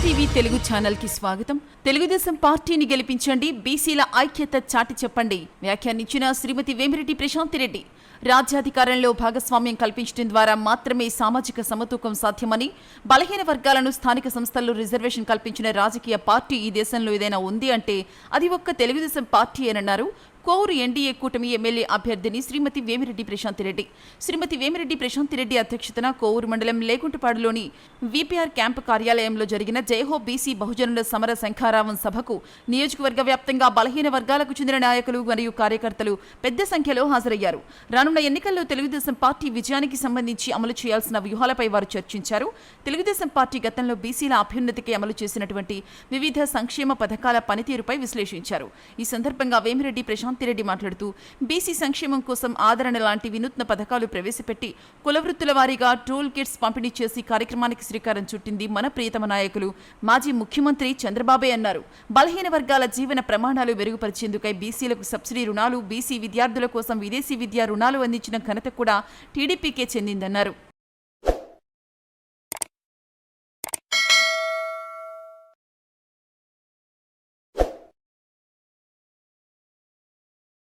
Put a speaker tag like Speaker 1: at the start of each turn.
Speaker 1: TV Telugu channel కి స్వాగతం. తెలుగుదేశం పార్టీని గెలిపించండి, బీసీల ఐక్యత చాటి చెప్పండి వ్యాఖ్యానించిన శ్రీమతి వేమిరెడ్డి ప్రశాంతిరెడ్డి. రాజ్యాధికారంలో భాగస్వామ్యం కల్పించడం ద్వారా మాత్రమే సామాజిక సమతూకం సాధ్యమని, బలహీన వర్గాలను స్థానిక సంస్థల్లో రిజర్వేషన్ కల్పించిన రాజకీయ పార్టీ ఈ దేశంలో ఏదైనా ఉంది అంటే అది ఒక్క తెలుగుదేశం పార్టీ అన్నారు కోవూరు ఎన్డీఏ కూటమి ఎమ్మెల్యే అభ్యర్థిని శ్రీమతి వేమిరెడ్డి ప్రశాంతిరెడ్డి. శ్రీమతి వేమిరెడ్డి ప్రశాంతిరెడ్డి అధ్యక్షతన కోవూరు మండలం లేకుంటపాడులోని వీపీఆర్ క్యాంపు కార్యాలయంలో జరిగిన జయహో బీసీ బహుజనుల సమర శంఖారావం సభకు నియోజకవర్గ వ్యాప్తంగా బలహీన వర్గాలకు చెందిన నాయకులు మరియు కార్యకర్తలు పెద్ద సంఖ్యలో హాజరయ్యారు. రానున్న ఎన్నికల్లో తెలుగుదేశం పార్టీ విజయానికి సంబంధించి అమలు చేయాల్సిన వ్యూహాలపై వారు చర్చించారు. తెలుగుదేశం పార్టీ గతంలో బీసీల అభ్యున్నతికి అమలు చేసినటువంటి వివిధ సంక్షేమ పథకాల పనితీరుపై విశ్లేషించారు. ఈ సందర్భంగా వేమిరెడ్డి ప్రశాంతిరెడ్డి మాట్లాడుతూ బీసీ సంక్షేమం కోసం ఆదరణ లాంటి వినూత్న పథకాలు ప్రవేశపెట్టి కులవృత్తుల వారీగా టూల్ కిట్స్ పంపిణీ చేసి కార్యక్రమానికి శ్రీకారం చుట్టింది మన ప్రియతమ నాయకులు మాజీ ముఖ్యమంత్రి చంద్రబాబే అన్నారు. బలహీన వర్గాల జీవన ప్రమాణాలు మెరుగుపరిచేందుకై బీసీలకు సబ్సిడీ రుణాలు, బీసీ విద్యార్థుల కోసం విదేశీ విద్యా రుణాలు అందించిన ఘనత కూడా టీడీపీకే చెందిందన్నారు.